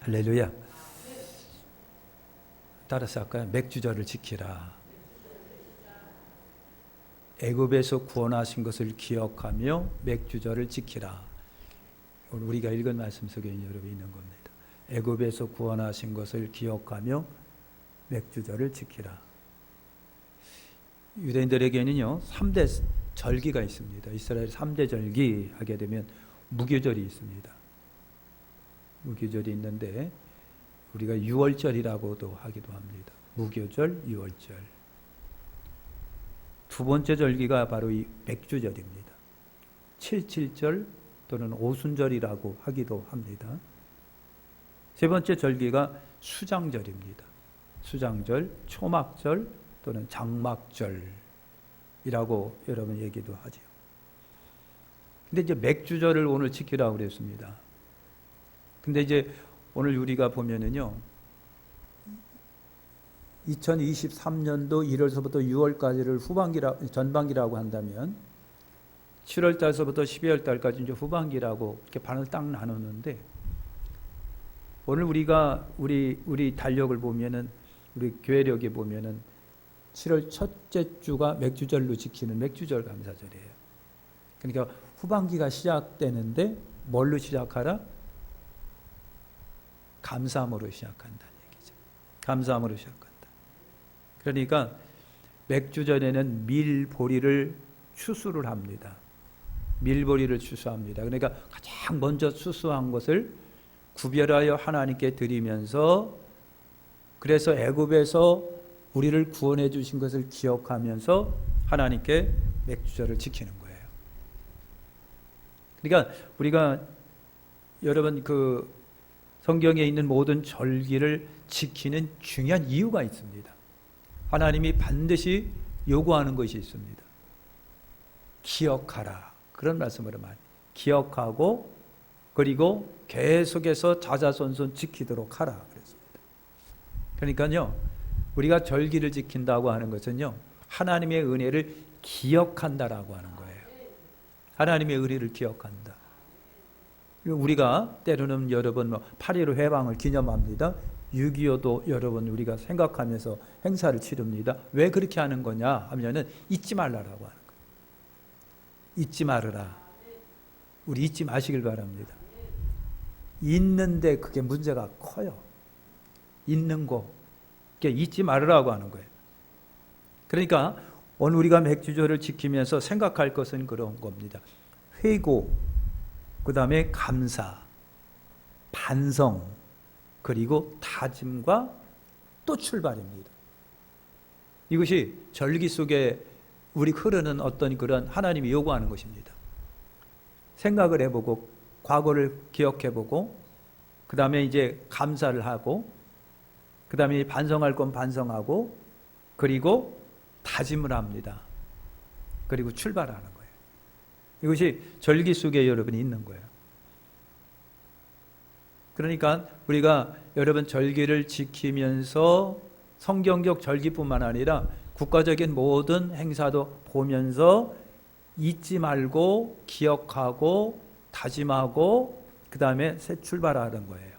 할렐루야. 따라서 할까요? 맥주절을 지키라. 애굽에서 구원하신 것을 기억하며 맥주절을 지키라. 오늘 우리가 읽은 말씀 속에 여러분 있는 겁니다. 애굽에서 구원하신 것을 기억하며 맥주절을 지키라. 유대인들에게는요 3대 절기가 있습니다. 이스라엘 3대 절기 하게 되면 무교절이 있습니다. 무교절이 있는데 우리가 유월절이라고도 하기도 합니다. 무교절, 유월절. 두 번째 절기가 바로 이 맥주절입니다. 칠칠절 또는 오순절이라고 하기도 합니다. 세 번째 절기가 수장절입니다. 수장절, 초막절 또는 장막절이라고 여러분 얘기도 하죠. 근데 이제 맥주절을 오늘 지키라고 그랬습니다. 근데 이제 오늘 우리가 보면은요, 2023년도 1월서부터 6월까지를 전반기라고 한다면 7월 달서부터 12월 달까지 이제 후반기라고 이렇게 반을 딱 나누는데, 오늘 우리가 우리 달력을 보면은, 우리 교회력에 보면은 7월 첫째 주가 맥주절로 지키는 맥주절 감사절이에요. 그러니까 후반기가 시작되는데 뭘로 시작하라? 감사함으로 시작한다는 얘기죠. 감사함으로 시작한다. 그러니까 맥주절에는 밀보리를 추수를 합니다. 밀보리를 추수합니다. 그러니까 가장 먼저 추수한 것을 구별하여 하나님께 드리면서, 그래서 애굽에서 우리를 구원해 주신 것을 기억하면서 하나님께 맥주절을 지키는 거예요. 그러니까 우리가 여러분 그 성경에 있는 모든 절기를 지키는 중요한 이유가 있습니다. 하나님이 반드시 요구하는 것이 있습니다. 기억하라. 그런 말씀을 많이 기억하고, 그리고 계속해서 자자손손 지키도록 하라 그랬습니다. 그러니까요, 우리가 절기를 지킨다고 하는 것은요, 하나님의 은혜를 기억한다라고 하는 거예요. 하나님의 은혜를 기억한다. 우리가 때로는 여러분 8.15 해방을 기념합니다. 6.25도 여러분 우리가 생각하면서 행사를 치릅니다. 왜 그렇게 하는 거냐 하면은 잊지 말라라고 하는 거예요. 잊지 말으라. 우리 잊지 마시길 바랍니다. 잊는데 그게 문제가 커요. 잊는 거. 그게 잊지 말으라고 하는 거예요. 그러니까 오늘 우리가 맥주절을 지키면서 생각할 것은 그런 겁니다. 회고, 그 다음에 감사, 반성, 그리고 다짐과 또 출발입니다. 이것이 절기 속에 우리 흐르는 어떤 그런 하나님이 요구하는 것입니다. 생각을 해보고, 과거를 기억해보고, 그 다음에 이제 감사를 하고, 그 다음에 반성할 건 반성하고, 그리고 다짐을 합니다. 그리고 출발하는 거예요. 이것이 절기 속에 여러분이 있는 거예요. 그러니까 우리가 여러분 절기를 지키면서 성경적 절기뿐만 아니라 국가적인 모든 행사도 보면서 잊지 말고 기억하고 다짐하고 그 다음에 새 출발하는 거예요.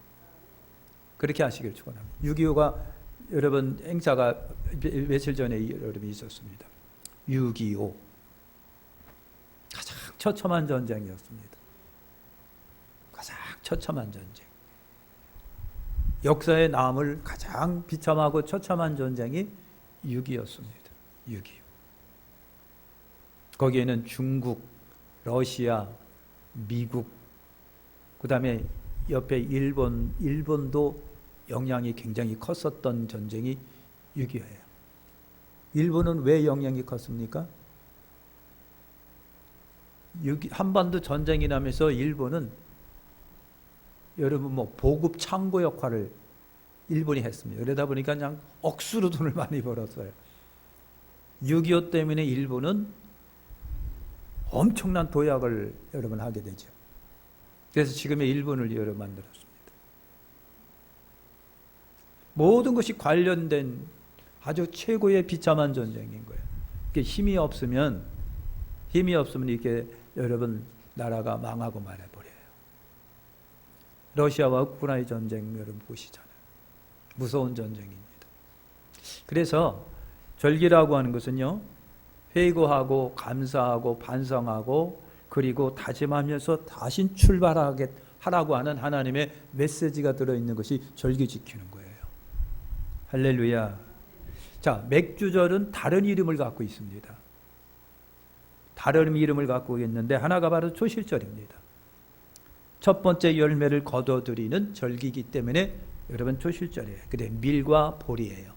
그렇게 하시길 축원합니다. 6.25가 여러분 행사가 며칠 전에 여러분이 있었습니다. 6.25 가장 처참한 전쟁이었습니다. 가장 처참한 전쟁. 역사에 남을 가장 비참하고 처참한 전쟁이 6.25였습니다. 6.25. 거기에는 중국, 러시아, 미국, 그 다음에 옆에 일본도 영향이 굉장히 컸었던 전쟁이 6.25예요. 일본은 왜 영향이 컸습니까? 한반도 전쟁이 나면서 일본은 여러분 보급 창고 역할을 일본이 했습니다. 그러다 보니까 그냥 억수로 돈을 많이 벌었어요. 6.25 때문에 일본은 엄청난 도약을 여러분 하게 되죠. 그래서 지금의 일본을 여러분 만들었습니다. 모든 것이 관련된 아주 최고의 비참한 전쟁인 거예요. 힘이 없으면 이게 여러분 나라가 망하고 말해버려요. 러시아와 우크라이나 전쟁 여러분 보시잖아요. 무서운 전쟁입니다. 그래서 절기라고 하는 것은요, 회고하고 감사하고 반성하고 그리고 다짐하면서 다시 출발하라고 하는 하나님의 메시지가 들어있는 것이 절기 지키는 거예요. 할렐루야. 자, 맥주절은 다른 이름을 갖고 있습니다. 다른 이름을 갖고 있는데 하나가 바로 초실절입니다. 첫 번째 열매를 거둬들이는 절기이기 때문에 여러분 초실절이에요. 근데 밀과 보리예요.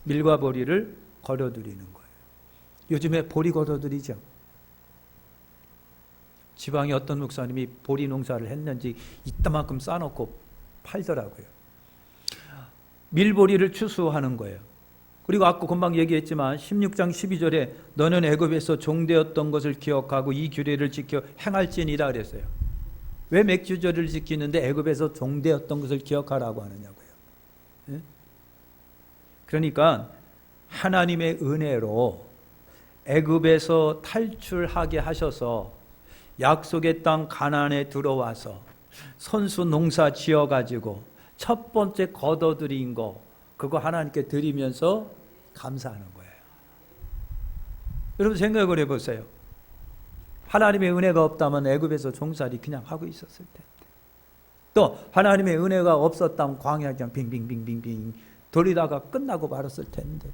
밀과 보리를 거둬들이는 거예요. 요즘에 보리 거둬들이죠. 지방에 어떤 목사님이 보리 농사를 했는지 이따만큼 싸놓고 팔더라고요. 밀보리를 추수하는 거예요. 그리고 아까 금방 얘기했지만 16장 12절에 너는 애굽에서 종되었던 것을 기억하고 이 규례를 지켜 행할지니라 그랬어요. 왜 맥주절을 지키는데 애굽에서 종되었던 것을 기억하라고 하느냐고요. 예? 그러니까 하나님의 은혜로 애굽에서 탈출하게 하셔서 약속의 땅 가나안에 들어와서 선수 농사 지어가지고 첫 번째 거둬들인 거 그거 하나님께 드리면서 감사하는 거예요. 여러분 생각을 해보세요. 하나님의 은혜가 없다면 애굽에서 종살이 그냥 하고 있었을 텐데, 또 하나님의 은혜가 없었다면 광야 그냥 빙빙빙빙빙 돌리다가 끝나고 말았을 텐데,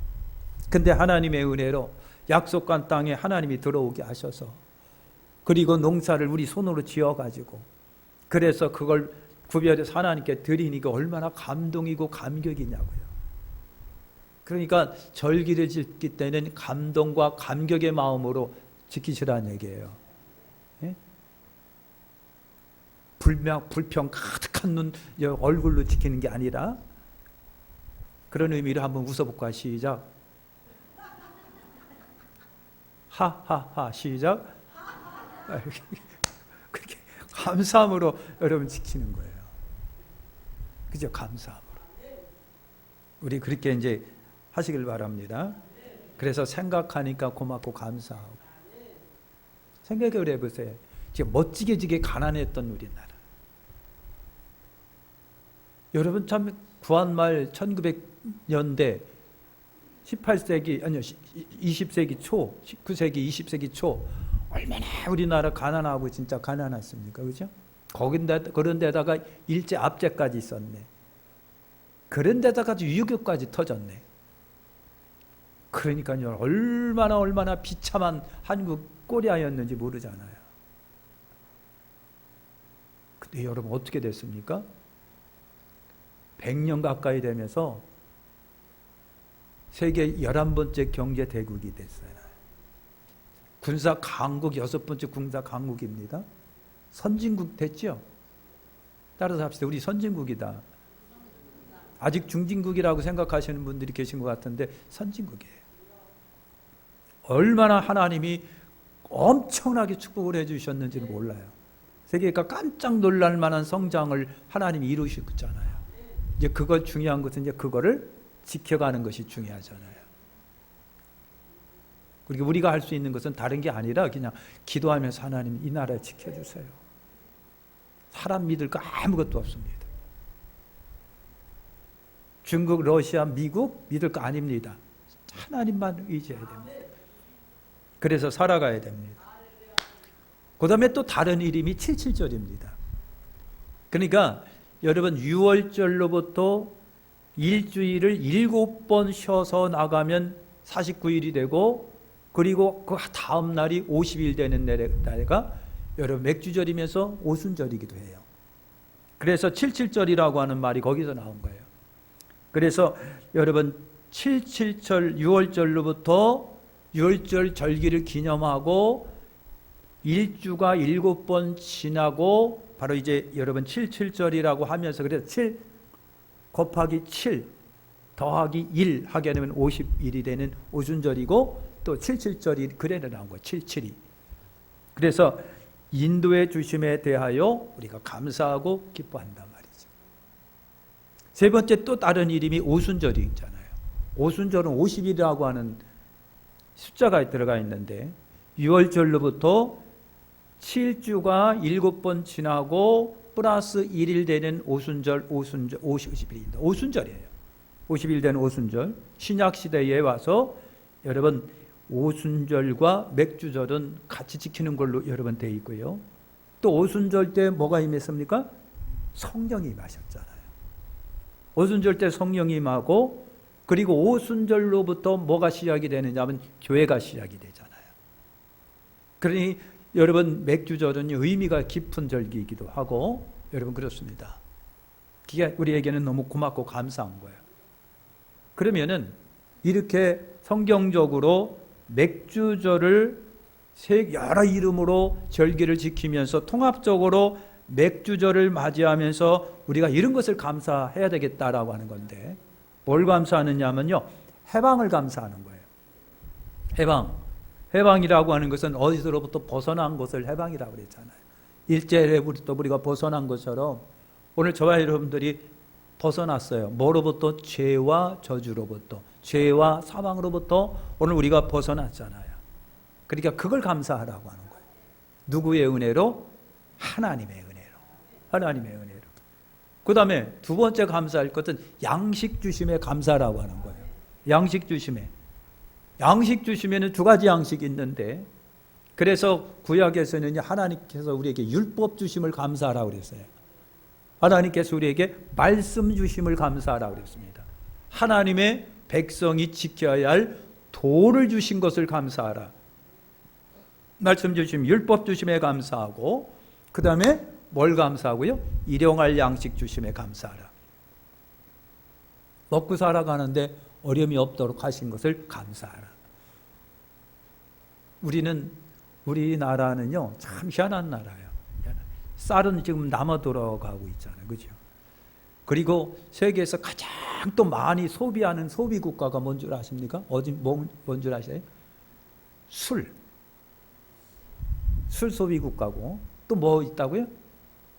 근데 하나님의 은혜로 약속한 땅에 하나님이 들어오게 하셔서 그리고 농사를 우리 손으로 지어가지고 그래서 그걸 구별해서 하나님께 드리니까 얼마나 감동이고 감격이냐고요. 그러니까 절기를 지킬 때는 감동과 감격의 마음으로 지키시라는 얘기예요. 예? 불평 가득한 눈 얼굴로 지키는 게 아니라 그런 의미로 한번 웃어볼까? 시작. 하하하 시작. 그렇게 감사함으로 여러분 지키는 거예요. 그죠? 감사함으로. 우리 그렇게 이제 하시길 바랍니다. 그래서 생각하니까 고맙고 감사하고. 생각을 해보세요. 지금 멋지게 지게 가난했던 우리나라. 여러분 참 구한말 1900년대 18세기 아니요 20세기 초 19세기 20세기 초 얼마나 우리나라 가난하고 진짜 가난했습니까? 그죠? 그런 데다가 일제 압제까지 있었네. 그런 데다가 유교까지 터졌네. 그러니까요, 얼마나 비참한 한국 꼬리아였는지 모르잖아요. 근데 여러분 어떻게 됐습니까? 100년 가까이 되면서 세계 11번째 경제 대국이 됐어요. 군사 강국 6번째 군사 강국입니다. 선진국 됐죠? 따라서 합시다. 우리 선진국이다. 아직 중진국이라고 생각하시는 분들이 계신 것 같은데 선진국이에요. 얼마나 하나님이 엄청나게 축복을 해주셨는지는 몰라요. 세계가 깜짝 놀랄 만한 성장을 하나님이 이루셨잖아요. 이제 그거 중요한 것은 이제 그거를 지켜가는 것이 중요하잖아요. 그리고 우리가 할 수 있는 것은 다른 게 아니라 그냥 기도하면서 하나님 이 나라 지켜주세요. 사람 믿을 거 아무것도 없습니다. 중국, 러시아, 미국 믿을 거 아닙니다. 하나님만 의지해야 됩니다. 그래서 살아가야 됩니다. 그 다음에 또 다른 이름이 77절입니다. 그러니까 여러분 6월절로부터 일주일을 7번 쉬어서 나가면 49일이 되고 그리고 그 다음 날이 50일 되는 날가 여러분 맥주절이면서 오순절이기도 해요. 그래서 77절이라고 하는 말이 거기서 나온 거예요. 그래서 여러분 77절 6월절로부터 6월절 절기를 기념하고 일주가 7번 지나고 바로 이제 여러분 77절이라고 하면서 그래서 7 곱하기 7 더하기 1 하게 되면 50일이 되는 오순절이고 또 77절이 그래서 나온 거예요. 77이. 그래서 인도의 주심에 대하여 우리가 감사하고 기뻐한단 말이죠. 세 번째 또 다른 이름이 오순절이 있잖아요. 오순절은 50일이라고 하는 숫자가 들어가 있는데 6월절로부터 7주가 7번 지나고 플러스 1일 되는 오순절 50일입니다. 오순절이에요. 50일 되는 오순절. 신약 시대에 와서 여러분 오순절과 맥주절은 같이 지키는 걸로 여러분 돼 있고요. 또 오순절 때 뭐가 임했습니까? 성령이 임하셨잖아요. 오순절 때 성령이 임하고, 그리고 오순절로부터 뭐가 시작이 되느냐면 교회가 시작이 되잖아요. 그러니 여러분 맥주절은 의미가 깊은 절기이기도 하고 여러분 그렇습니다. 그게 우리에게는 너무 고맙고 감사한 거예요. 그러면은 이렇게 성경적으로 맥주절을 여러 이름으로 절기를 지키면서 통합적으로 맥주절을 맞이하면서 우리가 이런 것을 감사해야 되겠다라고 하는 건데, 뭘 감사하느냐면요, 해방을 감사하는 거예요. 해방이라고 하는 것은 어디서로부터 벗어난 것을 해방이라고 그랬잖아요. 일제로부터 우리가 벗어난 것처럼 오늘 저와 여러분들이 벗어났어요. 뭐로부터? 죄와 저주로부터, 죄와 사망으로부터 오늘 우리가 벗어났잖아요. 그러니까 그걸 감사하라고 하는 거예요. 누구의 은혜로? 하나님의 은혜로. 하나님의 은혜로. 그 다음에 두 번째 감사할 것은 양식 주심에 감사라고 하는 거예요. 양식 주심에. 양식 주심에는 두 가지 양식이 있는데, 그래서 구약에서는 하나님께서 우리에게 율법 주심을 감사하라고 그랬어요. 하나님께서 우리에게 말씀 주심을 감사하라고 그랬습니다. 하나님의 백성이 지켜야 할 도를 주신 것을 감사하라. 말씀 주심, 율법 주심에 감사하고, 그 다음에 뭘 감사하고요? 일용할 양식 주심에 감사하라. 먹고 살아가는데 어려움이 없도록 하신 것을 감사하라. 우리나라는요, 참 희한한 나라예요. 쌀은 지금 남아 돌아가고 있잖아요. 그죠? 그리고 세계에서 가장 또 많이 소비하는 소비 국가가 뭔 줄 아십니까? 뭔 줄 아세요? 술 소비 국가고, 또 뭐 있다고요?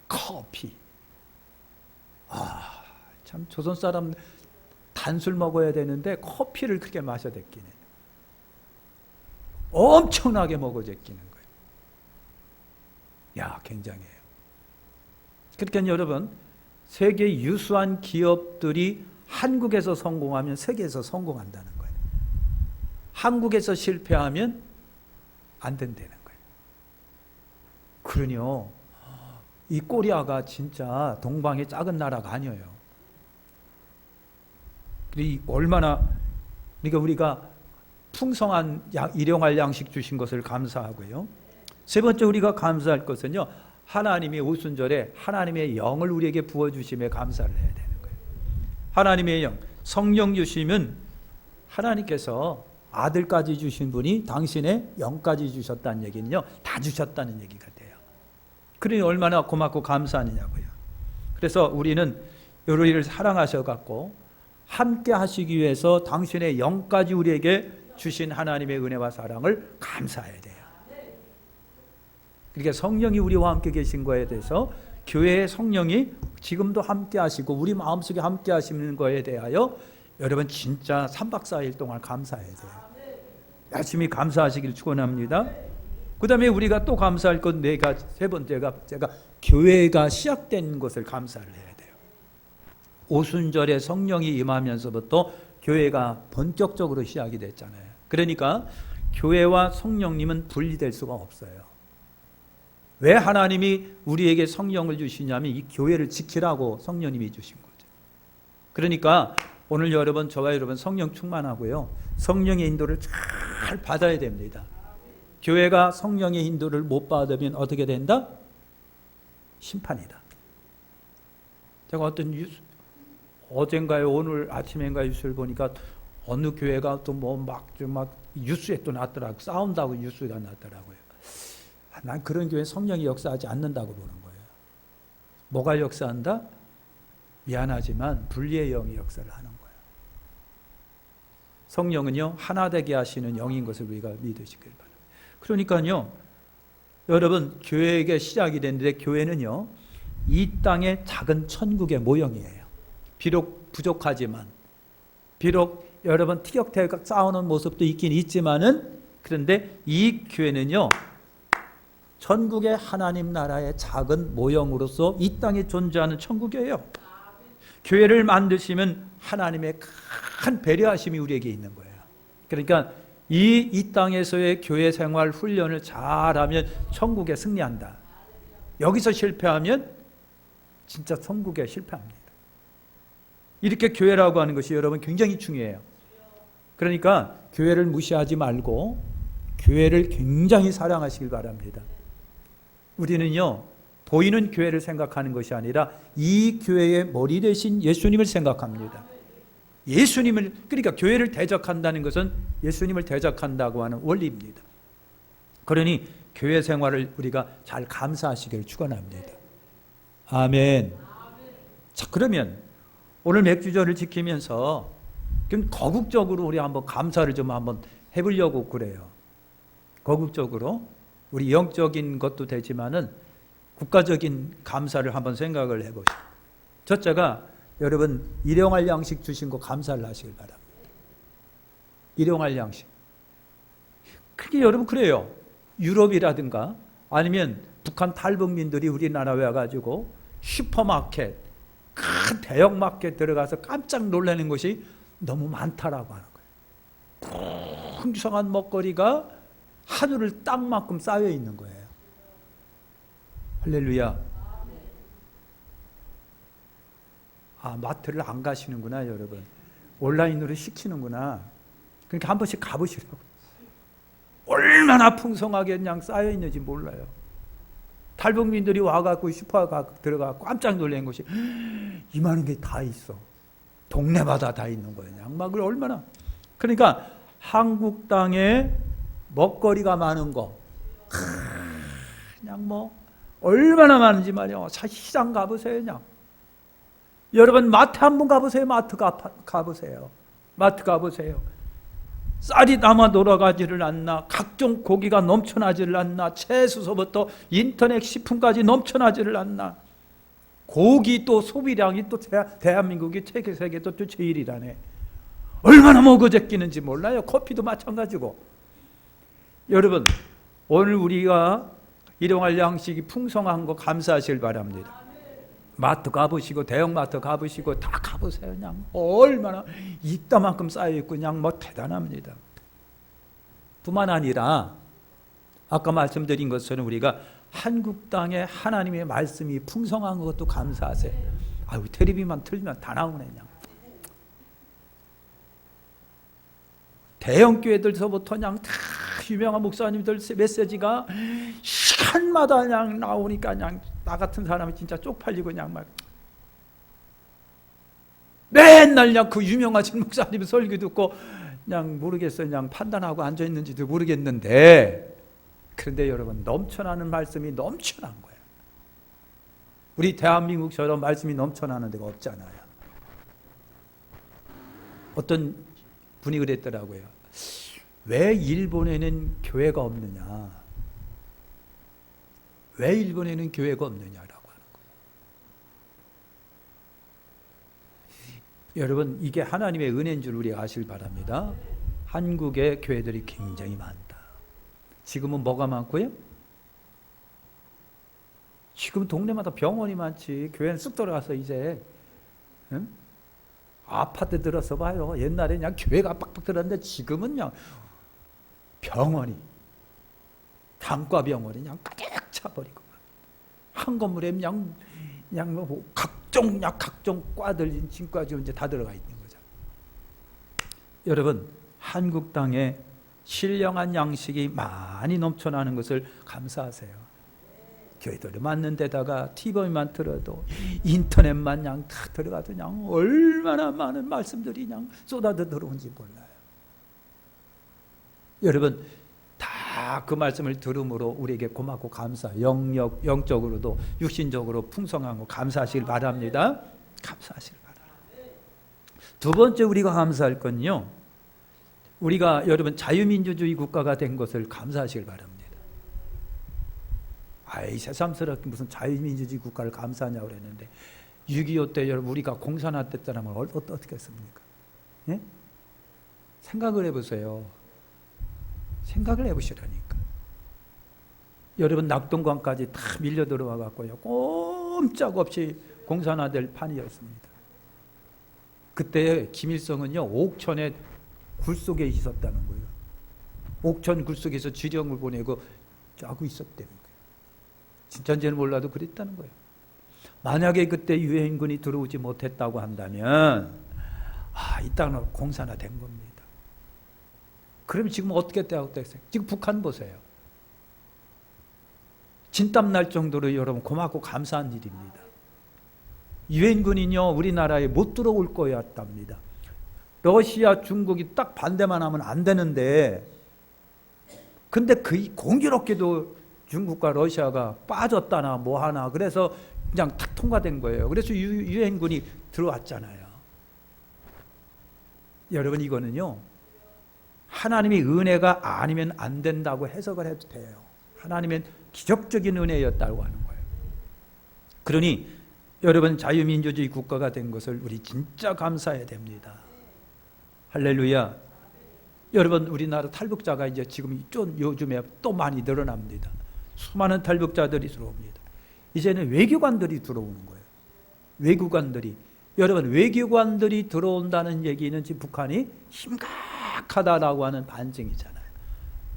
커피. 참 조선 사람 단술 먹어야 되는데 커피를 그렇게 마셔 됐기는 엄청나게 먹어 제끼는 거예요. 야, 굉장해요. 그러니까 여러분, 세계 유수한 기업들이 한국에서 성공하면 세계에서 성공한다는 거예요. 한국에서 실패하면 안 된다는 거예요. 그러니요, 이 코리아가 진짜 동방의 작은 나라가 아니에요. 얼마나, 그러니까 우리가 풍성한 일용할 양식 주신 것을 감사하고요. 세 번째 우리가 감사할 것은요, 하나님이 오순절에 하나님의 영을 우리에게 부어주심에 감사를 해야 되는 거예요. 하나님의 영, 성령 주심은 하나님께서 아들까지 주신 분이 당신의 영까지 주셨다는 얘기는요, 다 주셨다는 얘기가 돼요. 그러니 얼마나 고맙고 감사하느냐고요. 그래서 우리는 우리를 사랑하셔갖고 함께 하시기 위해서 당신의 영까지 우리에게 주신 하나님의 은혜와 사랑을 감사해야 돼요. 그러니까 성령이 우리와 함께 계신 거에 대해서, 교회의 성령이 지금도 함께 하시고 우리 마음속에 함께 하시는 거에 대하여 여러분 진짜 3박 4일 동안 감사해야 돼요. 열심히 감사하시길 축원합니다. 그 다음에 우리가 또 감사할 것 세 번째가 제가 교회가 시작된 것을 감사를 해야 돼요. 오순절에 성령이 임하면서부터 교회가 본격적으로 시작이 됐잖아요. 그러니까 교회와 성령님은 분리될 수가 없어요. 왜 하나님이 우리에게 성령을 주시냐면 이 교회를 지키라고 성령님이 주신 거죠. 그러니까 오늘 여러분, 저와 여러분 성령 충만하고요, 성령의 인도를 잘 받아야 됩니다. 교회가 성령의 인도를 못 받으면 어떻게 된다? 심판이다. 제가 어젠가요, 오늘 아침인가 뉴스를 보니까 어느 교회가 또 막 뉴스에 또 났더라고요. 싸운다고 뉴스가 났더라고요. 난 그런 교회 성령이 역사하지 않는다고 보는 거예요. 뭐가 역사한다? 미안하지만 분리의 영이 역사를 하는 거예요. 성령은요, 하나 되게 하시는 영인 것을 우리가 믿으시길 바랍니다. 그러니까요, 여러분, 교회가 시작이 됐는데 교회는요, 이 땅의 작은 천국의 모형이에요. 비록 부족하지만, 비록 여러분 티격태격 싸우는 모습도 있긴 있지만은, 그런데 이 교회는요, 천국의 하나님 나라의 작은 모형으로서 이 땅에 존재하는 천국이에요. 교회를 만드시면 하나님의 큰 배려하심이 우리에게 있는 거예요. 그러니까 이 땅에서의 교회 생활 훈련을 잘하면 천국에 승리한다. 여기서 실패하면 진짜 천국에 실패합니다. 이렇게 교회라고 하는 것이 여러분 굉장히 중요해요. 그러니까 교회를 무시하지 말고 교회를 굉장히 사랑하시길 바랍니다. 우리는요, 보이는 교회를 생각하는 것이 아니라 이 교회의 머리 대신 예수님을 생각합니다. 예수님을, 그러니까 교회를 대적한다는 것은 예수님을 대적한다고 하는 원리입니다. 그러니 교회 생활을 우리가 잘 감사하시기를 축원합니다. 아멘. 자, 그러면 오늘 맥주절을 지키면서 그럼 거국적으로 우리 한번 감사를 좀 한번 해보려고 그래요. 거국적으로 우리 영적인 것도 되지만은 국가적인 감사를 한번 생각을 해보시죠. 첫째가 여러분 일용할 양식 주신 거 감사를 하시길 바랍니다. 일용할 양식. 그게 여러분 그래요. 유럽이라든가 아니면 북한 탈북민들이 우리나라에 와가지고 슈퍼마켓, 큰 대형마켓 들어가서 깜짝 놀라는 것이 너무 많다라고 하는 거예요. 풍성한 먹거리가 하늘을 땅만큼 쌓여 있는 거예요. 할렐루야. 아, 마트를 안 가시는구나, 여러분. 온라인으로 시키는구나. 그러니까 한 번씩 가보시라고. 얼마나 풍성하게 그냥 쌓여 있는지 몰라요. 탈북민들이 와갖고 슈퍼에 들어가고 깜짝 놀란 것이 이만한 게 다 있어. 동네마다 다 있는 거예요. 양막을 얼마나. 그러니까 한국 땅에 먹거리가 많은 거. 그냥 뭐 얼마나 많은지 말이야. 시장 가보세요, 그냥. 여러분 마트 한번 가보세요. 마트 가보세요. 마트 가보세요. 쌀이 남아 돌아가지를 않나, 각종 고기가 넘쳐나지를 않나, 채소서부터 인터넷 식품까지 넘쳐나지를 않나. 고기 또 소비량이 또 대한민국이 세계 또 제일이라네. 얼마나 먹어제끼는지 몰라요. 커피도 마찬가지고. 여러분 오늘 우리가 일용할 양식이 풍성한 거 감사하시길 바랍니다. 마트 가보시고 대형마트 가보시고 다 가보세요. 그냥 얼마나 이따만큼 쌓여있고 그냥 뭐 대단합니다. 뿐만 아니라 아까 말씀드린 것처럼 우리가 한국 땅에 하나님의 말씀이 풍성한 것도 감사하세요. 아유, 텔레비만 틀면 다 나오네. 그냥 대형 교회들서부터 그냥 다 유명한 목사님들 메시지가 시간마다 그냥 나오니까 그냥 나 같은 사람이 진짜 쪽팔리고 그냥 막 맨날 그냥 그 유명하신 목사님 설교 듣고 그냥 모르겠어요. 그냥 판단하고 앉아 있는지도 모르겠는데, 그런데 여러분 넘쳐나는 말씀이 넘쳐난 거예요. 우리 대한민국처럼 말씀이 넘쳐나는 데가 없잖아요. 어떤 분이 그랬더라고요. 왜 일본에는 교회가 없느냐? 왜 일본에는 교회가 없느냐라고 하는 거예요. 여러분 이게 하나님의 은혜인 줄 우리가 아시길 바랍니다. 한국의 교회들이 굉장히 많다. 지금은 뭐가 많고요? 지금 동네마다 병원이 많지. 교회는 쑥 들어가서 이제 응? 아파트 들어서 봐요. 옛날에 그냥 교회가 빡빡 들었는데 지금은 그냥 병원이, 단과병원이 그냥 가득 차버리고 한 건물에 그냥 뭐 각종 과들, 진과지 이제 다 들어가 있는 거죠. 여러분 한국 땅에 신령한 양식이 많이 넘쳐나는 것을 감사하세요. 교회들이 맞는 데다가 TV만 틀어도 인터넷만 그냥 다 들어가도 그냥 얼마나 많은 말씀들이 그냥 쏟아져 들어온지 몰라요. 여러분 다 그 말씀을 들음으로 우리에게 고맙고 감사, 영적으로도 육신적으로 풍성한 거 감사하시길 바랍니다. 감사하시길 바랍니다. 두 번째 우리가 감사할 건요, 우리가 여러분 자유민주주의 국가가 된 것을 감사하시길 바랍니다. 아이 새삼스럽게 무슨 자유민주주의 국가를 감사하냐고 그랬는데 6.25 때 여러분 우리가 공산화됐다면 어떻게 했습니까? 예? 생각을 해보세요. 생각을 해보시라니까. 여러분 낙동강까지 다 밀려 들어와 갖고요. 꼼짝없이 공산화될 판이었습니다. 그때 김일성은요, 옥천에 굴 속에 있었다는 거예요. 옥천 굴 속에서 지령을 보내고 하고 있었다는 거예요. 진짜인지는 몰라도 그랬다는 거예요. 만약에 그때 유엔군이 들어오지 못했다고 한다면 이 땅은 공산화된 겁니다. 그럼 지금 어떻게 되었겠어요? 지금 북한 보세요. 진땀 날 정도로 여러분 고맙고 감사한 일입니다. 유엔군이요, 우리나라에 못 들어올 거였답니다. 러시아, 중국이 딱 반대만 하면 안 되는데, 근데 그 공교롭게도 중국과 러시아가 빠졌다나 뭐 하나, 그래서 그냥 탁 통과된 거예요. 그래서 유엔군이 들어왔잖아요. 여러분, 이거는요, 하나님의 은혜가 아니면 안 된다고 해석을 해도 돼요. 하나님의 기적적인 은혜였다고 하는 거예요. 그러니 여러분, 자유민주주의 국가가 된 것을 우리 진짜 감사해야 됩니다. 할렐루야. 여러분, 우리나라 탈북자가 이제 지금 좀 요즘에 또 많이 늘어납니다. 수많은 탈북자들이 들어옵니다. 이제는 외교관들이 들어오는 거예요. 외교관들이. 여러분, 외교관들이 들어온다는 얘기는 지금 북한이 심각하다라고 하는 반증이잖아요.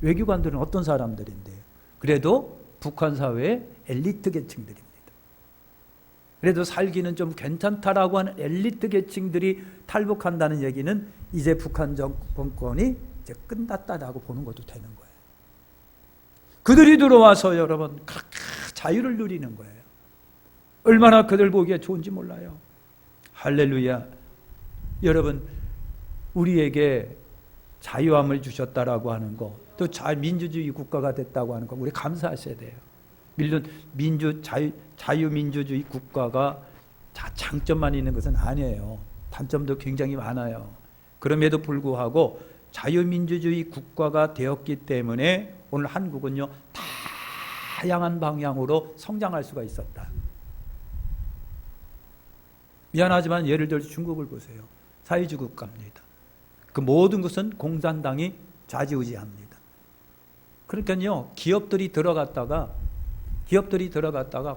외교관들은 어떤 사람들인데요? 그래도 북한 사회의 엘리트 계층들입니다. 그래도 살기는 좀 괜찮다라고 하는 엘리트 계층들이 탈북한다는 얘기는 이제 북한 정권이 이제 끝났다라고 보는 것도 되는 거예요. 그들이 들어와서 여러분 자유를 누리는 거예요. 얼마나 그들 보기에 좋은지 몰라요. 할렐루야. 여러분, 우리에게 자유함을 주셨다라고 하는 거, 또 민주주의 국가가 됐다고 하는 거, 우리 감사하셔야 돼요. 물론 자유민주주의 국가가 장점만 있는 것은 아니에요. 단점도 굉장히 많아요. 그럼에도 불구하고 자유민주주의 국가가 되었기 때문에 오늘 한국은요, 다양한 방향으로 성장할 수가 있었다. 미안하지만 예를 들어 중국을 보세요. 사회주의 국가입니다. 그 모든 것은 공산당이 좌지우지합니다. 그러니까요, 기업들이 들어갔다가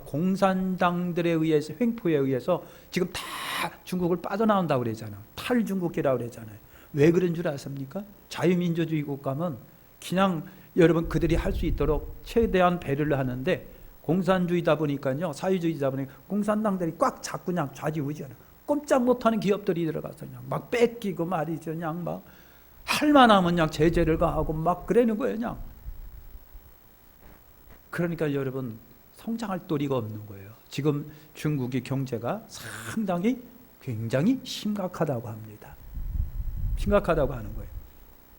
공산당들에 의해서, 횡포에 의해서 지금 다 중국을 빠져나온다고 그러잖아요. 탈중국이라고 그러잖아요. 왜 그런 줄 아십니까? 자유민주주의 국가면 그냥 여러분 그들이 할 수 있도록 최대한 배려를 하는데, 공산주의다 보니까요, 사회주의다 보니까 공산당들이 꽉 잡고 그냥 좌지우지하는, 꼼짝 못하는 기업들이 들어가서 그냥 막 뺏기고 말이죠. 그냥 막 할만하면 그냥 제재를 가하고 막 그러는 거예요. 그냥. 그러니까 여러분, 성장할 도리가 없는 거예요. 지금 중국의 경제가 상당히 굉장히 심각하다고 합니다. 심각하다고 하는 거예요.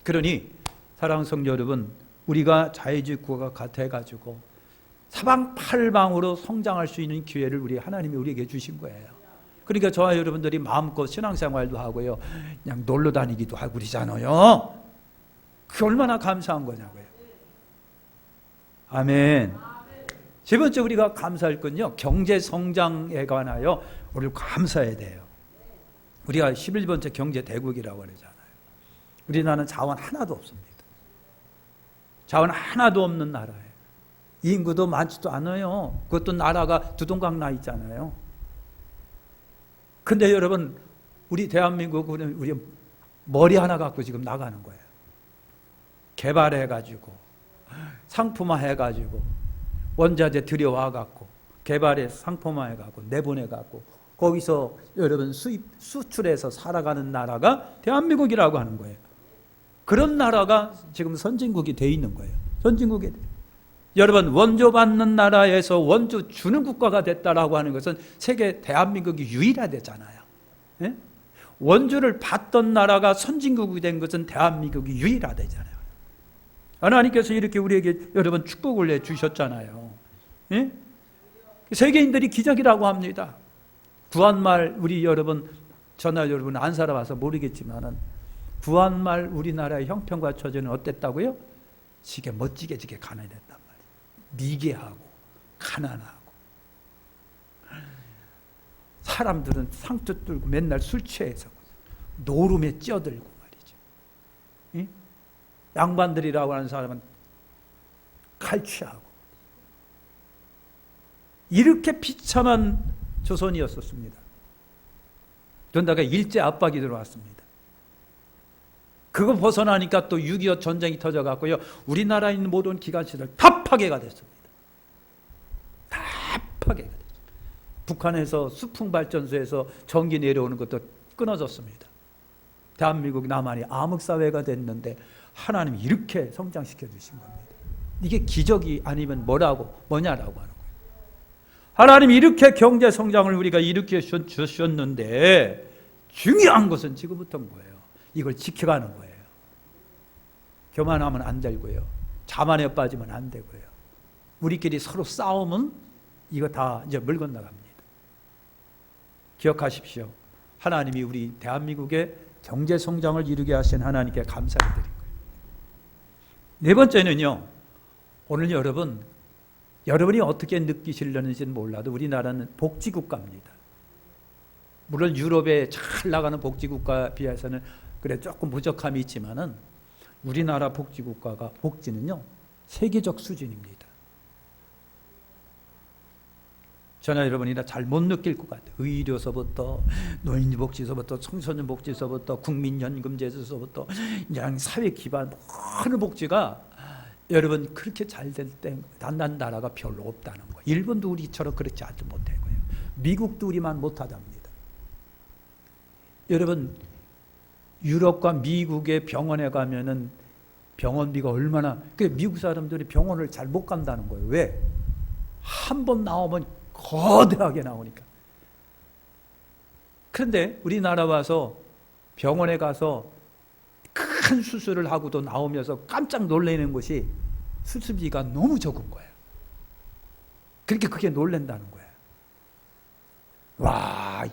그러니 사랑하는 성도 여러분, 우리가 자유주의 국가가 돼가지고 사방팔방으로 성장할 수 있는 기회를 하나님이 우리에게 주신 거예요. 그러니까 저와 여러분들이 마음껏 신앙생활도 하고요, 그냥 놀러 다니기도 하고 그러잖아요. 그게 얼마나 감사한 거냐고요. 아멘. 세 번째 우리가 감사할 건요, 경제 성장에 관하여 우리 감사해야 돼요. 우리가 11번째 경제 대국이라고 그러잖아요. 우리나라는 자원 하나도 없습니다. 자원 하나도 없는 나라예요. 인구도 많지도 않아요. 그것도 나라가 두동강 나 있잖아요. 근데 여러분, 우리 대한민국은 우리 머리 하나 갖고 지금 나가는 거예요. 개발해가지고, 상품화해가지고, 원자재 들여와갖고, 개발해서 상품화해가고, 내보내갖고, 거기서 여러분 수출해서 살아가는 나라가 대한민국이라고 하는 거예요. 그런 나라가 지금 선진국이 돼 있는 거예요. 선진국에. 여러분, 원조 받는 나라에서 원조 주는 국가가 됐다라고 하는 것은 세계 대한민국이 유일하대잖아요. 예? 원조를 받던 나라가 선진국이 된 것은 대한민국이 유일하대잖아요. 하나님께서 이렇게 우리에게 여러분 축복을 해주셨잖아요. 예? 세계인들이 기적이라고 합니다. 구한말 우리 여러분, 저나 여러분 안 살아봐서 모르겠지만은, 구한말 우리나라의 형편과 처지는 어땠다고요? 지게 멋지게 가난했단 말이에요. 미개하고 가난하고, 사람들은 상투 들고 맨날 술 취해서 노름에 찌어들고 말이죠. 예? 양반들이라고 하는 사람은 칼취하고 이렇게 비참한 조선이었었습니다. 그런다가 일제 압박이 들어왔습니다. 그거 벗어나니까 또 6.25 전쟁이 터져갖고요, 우리나라에 있는 모든 기관시설 다 파괴가 됐습니다. 다 파괴가 됐습니다. 북한에서 수풍발전소에서 전기 내려오는 것도 끊어졌습니다. 대한민국 남한이 암흑사회가 됐는데 하나님이 이렇게 성장시켜 주신 겁니다. 이게 기적이 아니면 뭐냐라고 하는 거예요. 하나님이 이렇게 경제 성장을 우리가 일으켜 주셨는데 중요한 것은 지금부터인 거예요. 이걸 지켜가는 거예요. 교만하면 안 되고요. 자만에 빠지면 안 되고요. 우리끼리 서로 싸우면 이거 다 이제 물 건너갑니다. 기억하십시오. 하나님이 우리 대한민국의 경제 성장을 이루게 하신 하나님께 감사를 드린 거예요. 네 번째는요, 오늘 여러분이 어떻게 느끼시려는지는 몰라도 우리나라는 복지국가입니다. 물론 유럽에 잘 나가는 복지국가에 비해서는 그래 조금 부족함이 있지만은 우리나라 복지는요, 세계적 수준입니다. 저나 여러분이나 잘 못 느낄 것 같아요. 의료서부터 노인복지서부터 청소년복지서부터 국민연금제도서부터 그냥 사회 기반 모든 복지가 여러분 그렇게 잘 될 때 단단 나라가 별로 없다는 거예요. 일본도 우리처럼 그렇지 않지 못하고요. 미국도 우리만 못하답니다. 여러분 유럽과 미국의 병원에 가면은 병원비가 얼마나, 미국 사람들이 병원을 잘 못 간다는 거예요. 왜? 한 번 나오면 거대하게 나오니까. 그런데 우리나라 와서 병원에 가서 큰 수술을 하고도 나오면서 깜짝 놀라는 것이 수술비가 너무 적은 거예요. 그렇게 그게 놀란다는 거예요. 와,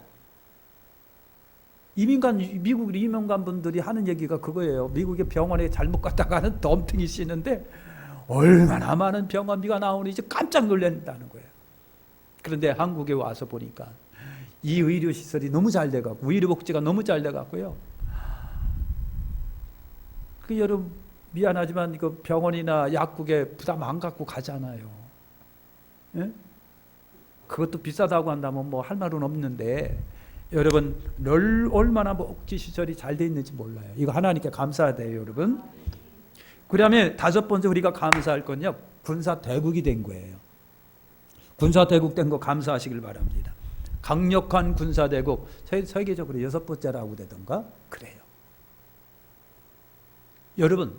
미국 이민간 분들이 하는 얘기가 그거예요. 미국의 병원에 잘못 갔다가는 덤탱이 씌는데 얼마나 많은 병원비가 나오는지 깜짝 놀란다는 거예요. 그런데 한국에 와서 보니까 이 의료시설이 너무 잘 돼갖고, 의료복지가 너무 잘 돼갖고요. 여러분 미안하지만 이거 병원이나 약국에 부담 안 갖고 가잖아요. 예? 그것도 비싸다고 한다면 뭐 할 말은 없는데, 여러분 얼마나 복지시설이 잘 돼 있는지 몰라요. 이거 하나님께 감사해야 돼요, 여러분. 그다음에 다섯 번째 우리가 감사할 건요, 군사대국이 된 거예요. 군사대국 된 거 감사하시길 바랍니다. 강력한 군사대국, 세계적으로 6번째라고 되던가 그래요. 여러분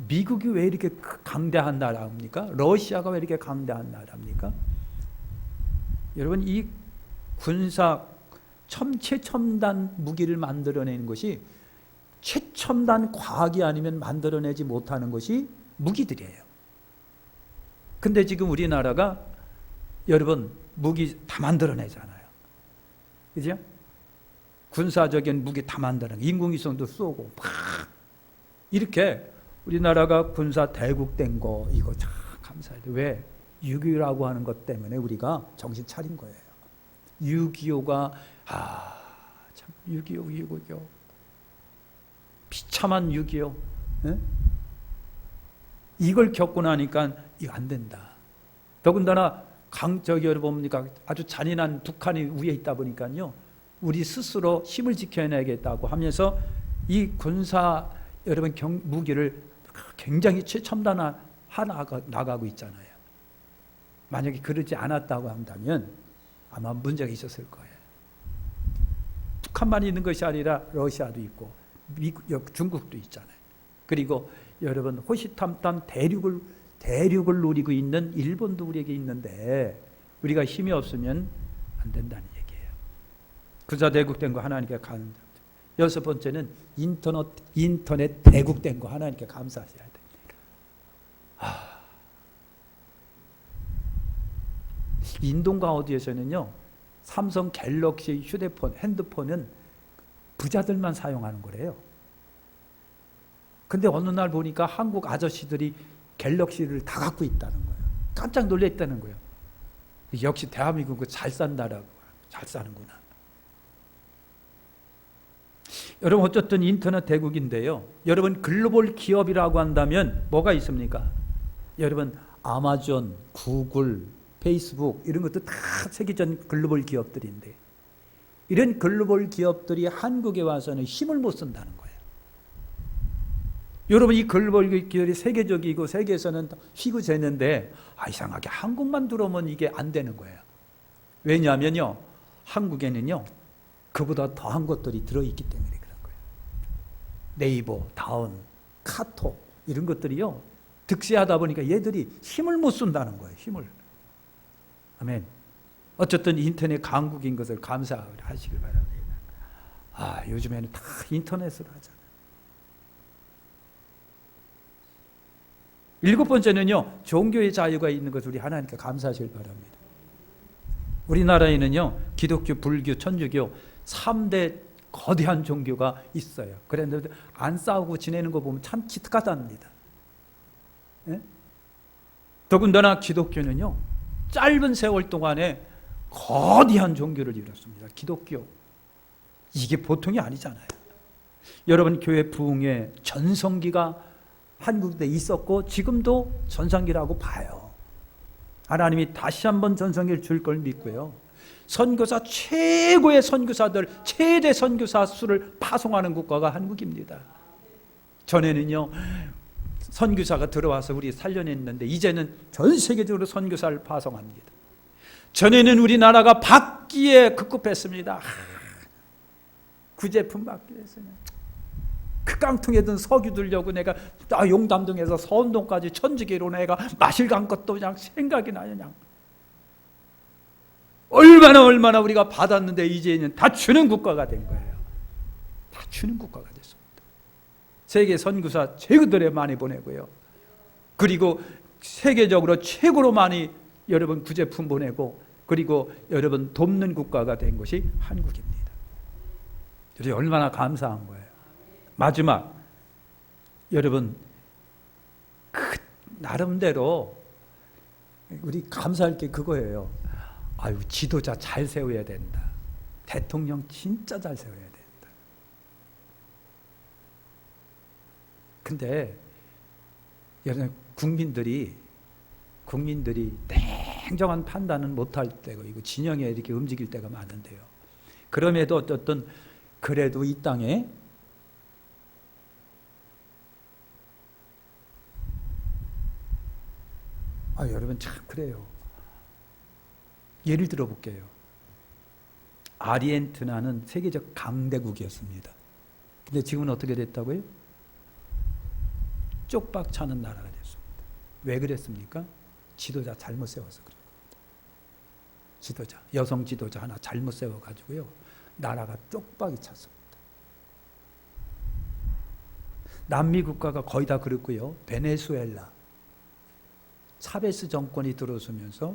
미국이 왜 이렇게 강대한 나라입니까? 러시아가 왜 이렇게 강대한 나라입니까? 여러분 이 군사 최첨단 무기를 만들어내는 것이, 최첨단 과학이 아니면 만들어내지 못하는 것이 무기들이에요. 근데 지금 우리나라가 여러분 무기 다 만들어내잖아요. 그죠? 군사적인 무기 다 만들어내고 인공위성도 쏘고 막 이렇게 우리나라가 군사 대국된 거, 이거 참 감사해요. 왜? 6.25라고 하는 것 때문에 우리가 정신 차린 거예요. 6.25가 참 6.25 비참한 6.25 예? 이걸 겪고 나니까 이거 안 된다. 더군다나 여러분 뭡니까? 아주 잔인한 북한이 위에 있다 보니까요, 우리 스스로 힘을 지켜내겠다고 하면서 이 군사 여러분 무기를 굉장히 최첨단화 나가고 있잖아요. 만약에 그러지 않았다고 한다면 아마 문제가 있었을 거예요. 북한만 있는 것이 아니라 러시아도 있고 중국도 있잖아요. 그리고 여러분 호시탐탐 대륙을 노리고 있는 일본도 우리에게 있는데 우리가 힘이 없으면 안 된다는 얘기예요. 군사대국된 거 하나님께 감사. 여섯 번째는 인터넷 대국된 거 하나님께 감사하셔야 됩니다. 인도가 어디에서는요, 삼성 갤럭시 핸드폰은 부자들만 사용하는 거래요. 근데 어느 날 보니까 한국 아저씨들이 갤럭시를 다 갖고 있다는 거예요. 깜짝 놀랐다는 거예요. 역시 대한민국은 잘 산다라고, 잘 사는구나. 여러분 어쨌든 인터넷 대국인데요, 여러분 글로벌 기업이라고 한다면 뭐가 있습니까? 여러분 아마존, 구글, 페이스북 이런 것도 다 세계적 글로벌 기업들인데 이런 글로벌 기업들이 한국에 와서는 힘을 못 쓴다는 거예요. 여러분 이 글로벌 기업이 세계적이고 세계에서는 희구제는데 이상하게 한국만 들어오면 이게 안 되는 거예요. 왜냐하면요 한국에는요 그보다 더한 것들이 들어있기 때문에 그런 거예요. 네이버, 다운, 카톡 이런 것들이요 득세하다 보니까 얘들이 힘을 못 쓴다는 거예요. 힘을. 아멘. 어쨌든 인터넷 강국인 것을 감사하시길 바랍니다. 요즘에는 다 인터넷으로 하잖아요. 7번째는요 종교의 자유가 있는 것을 우리 하나님께 감사하시길 바랍니다. 우리나라에는요 기독교, 불교, 천주교 3대 거대한 종교가 있어요. 그런데 안 싸우고 지내는 거 보면 참 기특하답니다. 예? 더군다나 기독교는요 짧은 세월 동안에 거대한 종교를 이뤘습니다. 기독교 이게 보통이 아니잖아요. 여러분 교회 부흥회 전성기가 한국에 있었고 지금도 전성기라고 봐요. 하나님이 다시 한번 전성기를 줄 걸 믿고요. 선교사 최고의 선교사들 최대 선교사 수를 파송하는 국가가 한국입니다. 전에는요 선교사가 들어와서 우리 살려냈는데 이제는 전 세계적으로 선교사를 파송합니다. 전에는 우리나라가 받기에 급급했습니다. 구제품 받기 위해서는 그 깡통에 든 석유 들려고 내가 용담동에서 서운동까지 천주교로 내가 마실 간 것도 그냥 생각이 나요. 그냥 얼마나 우리가 받았는데 이제는 다 주는 국가가 된 거예요. 다 주는 국가가 됐습니다. 세계 선교사 최고들에 많이 보내고요. 그리고 세계적으로 최고로 많이 여러분 구제품 보내고 그리고 여러분 돕는 국가가 된 것이 한국입니다. 그래서 얼마나 감사한 거예요. 마지막 여러분 나름대로 우리 감사할 게 그거예요. 지도자 잘 세워야 된다. 대통령 진짜 잘 세워야 된다. 근데 여러분 국민들이 냉정한 판단은 못할 때고 이거 진영에 이렇게 움직일 때가 많은데요. 그럼에도 어떤 그래도 이 땅에 여러분 참 그래요. 예를 들어 볼게요. 아르헨티나는 세계적 강대국이었습니다. 근데 지금은 어떻게 됐다고요? 쪽박 차는 나라가 됐습니다. 왜 그랬습니까? 지도자 잘못 세워서 그래요. 여성 지도자 하나 잘못 세워가지고요. 나라가 쪽박이 찼습니다. 남미 국가가 거의 다 그렇고요. 베네수엘라. 차베스 정권이 들어서면서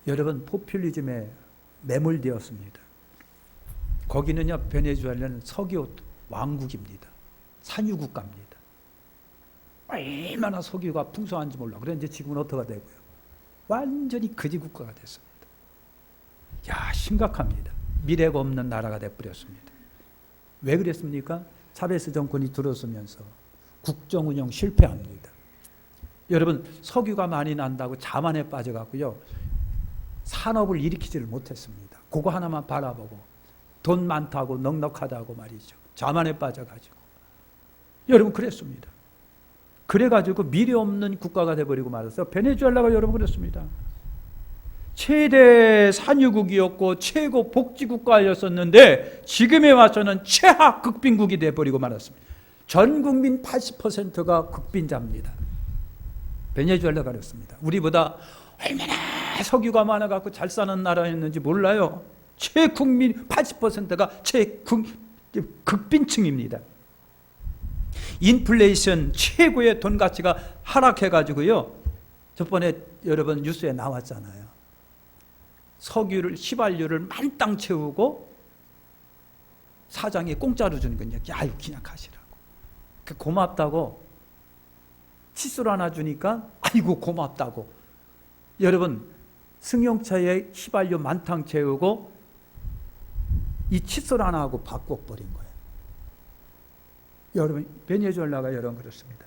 여러분 포퓰리즘에 매몰되었습니다. 거기는요 베네수엘라는 석유 왕국입니다. 산유국가입니다. 얼마나 석유가 풍성한지 몰라. 그런데 지금은 어떻게 되고요? 완전히 거지 국가가 됐습니다. 심각합니다. 미래가 없는 나라가 돼버렸습니다. 왜 그랬습니까? 차베스 정권이 들어서면서 국정 운영 실패합니다. 여러분 석유가 많이 난다고 자만에 빠져갖고요 산업을 일으키지를 못했습니다. 그거 하나만 바라보고 돈 많다고 넉넉하다고 말이죠. 자만에 빠져가지고 여러분 그랬습니다. 그래가지고 미래 없는 국가가 돼버리고 말았어요. 베네수엘라가 여러분 그랬습니다. 최대 산유국이었고 최고 복지국가였었는데 지금에 와서는 최하 극빈국이 돼버리고 말았습니다. 전 국민 80%가 극빈자입니다. 베네수엘라가 그랬습니다. 우리보다 얼마나 석유가 많아갖고 잘 사는 나라였는지 몰라요. 최국민 80%가 극빈층입니다. 인플레이션 최고의 돈 가치가 하락해가지고요. 저번에 여러분 뉴스에 나왔잖아요. 석유를 휘발유를 만땅 채우고 사장이 공짜로 주는 거냐? 그냥 가시라고. 고맙다고 칫솔 하나 주니까 아이고 고맙다고. 여러분 승용차에 휘발유 만땅 채우고 이 칫솔 하나 하고 바꿔버린 거예요. 여러분 베네수엘라가 여러분 그렇습니다.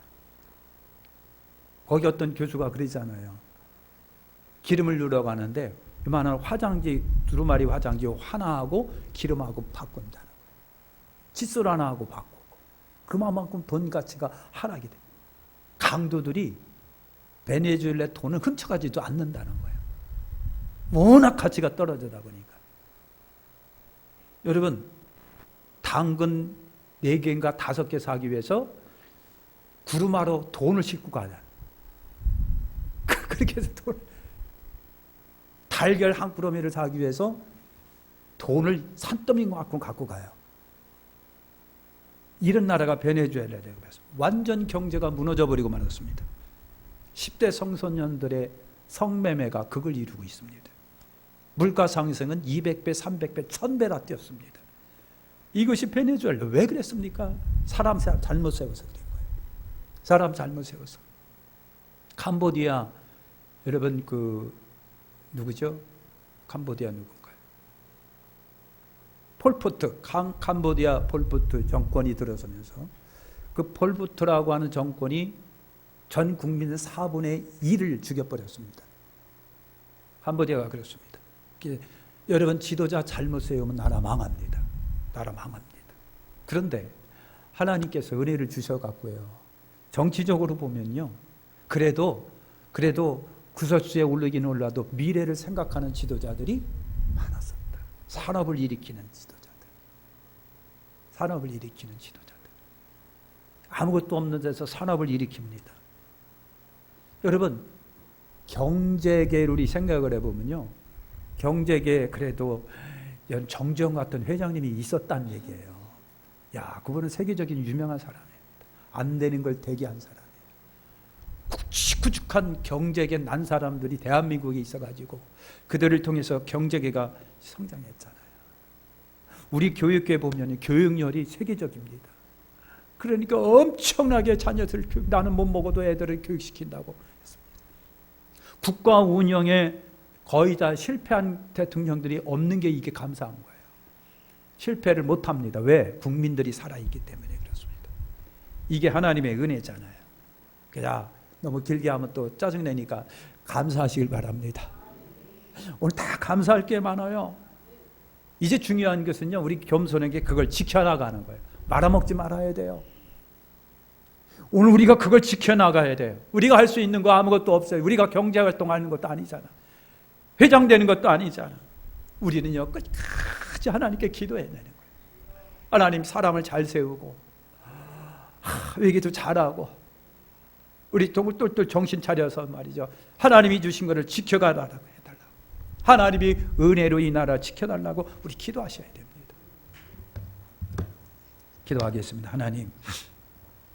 거기 어떤 교수가 그러잖아요. 기름을 넣으러 가는데 이만한 화장지, 두루마리 화장지 하나하고 기름하고 바꾼다는 거예요. 칫솔 하나하고 바꾸고. 그만큼 돈 가치가 하락이 돼. 강도들이 베네수엘라 돈을 훔쳐가지도 않는다는 거예요. 워낙 가치가 떨어지다 보니까. 여러분, 당근 4개인가 5개 사기 위해서 구루마로 돈을 싣고 가자. 그렇게 해서 달걀 한 꾸러미를 사기 위해서 돈을 산더미만큼 갖고 가요. 이런 나라가 베네수엘라라고 해서 완전 경제가 무너져 버리고 말았습니다. 10대 청소년들의 성매매가 그걸 이루고 있습니다. 물가 상승은 200배, 300배, 1000배나 뛰었습니다. 이것이 베네수엘라. 왜 그랬습니까? 사람 잘못 세워서 그런 거예요. 사람 잘못 세워서. 캄보디아, 여러분 누구죠? 캄보디아 누군가요? 폴포트, 캄보디아 폴포트 정권이 들어서면서 그 폴포트라고 하는 정권이 전 국민의 4분의 1을 죽여버렸습니다. 캄보디아가 그렇습니다. 여러분, 지도자 잘못 세우면 나라 망합니다. 나라 망합니다. 그런데 하나님께서 은혜를 주셔갖고요, 정치적으로 보면요, 그래도 구설수에 오르긴 올라도 미래를 생각하는 지도자들이 많았습니다. 산업을 일으키는 지도자들. 산업을 일으키는 지도자들. 아무것도 없는 데서 산업을 일으킵니다. 여러분, 경제계를 우리 생각을 해보면요, 경제계에 그래도 정주영 같은 회장님이 있었다는 얘기예요. 야, 그분은 세계적인 유명한 사람이에요. 안 되는 걸 대기한 사람이에요. 굵직굵직한 경제계 난 사람들이 대한민국에 있어가지고 그들을 통해서 경제계가 성장했잖아요. 우리 교육계 보면 교육열이 세계적입니다. 그러니까 엄청나게 자녀들 나는 못 먹어도 애들을 교육시킨다고 했습니다. 국가 운영에 거의 다 실패한 대통령들이 없는 게 이게 감사한 거예요. 실패를 못합니다. 왜? 국민들이 살아있기 때문에 그렇습니다. 이게 하나님의 은혜잖아요. 그냥 너무 길게 하면 또 짜증내니까 감사하시길 바랍니다. 오늘 다 감사할 게 많아요. 이제 중요한 것은요, 우리 겸손하게 그걸 지켜나가는 거예요. 말아먹지 말아야 돼요. 오늘 우리가 그걸 지켜나가야 돼요. 우리가 할 수 있는 거 아무것도 없어요. 우리가 경제활동하는 것도 아니잖아. 회장되는 것도 아니잖아. 우리는요, 끝까지 하나님께 기도해내는 거예요. 하나님, 사람을 잘 세우고 얘기도 잘하고 우리 똘똘 정신 차려서 말이죠, 하나님이 주신 것을 지켜가라고 해달라고, 하나님이 은혜로 이 나라 지켜달라고 우리 기도하셔야 됩니다. 기도하겠습니다. 하나님,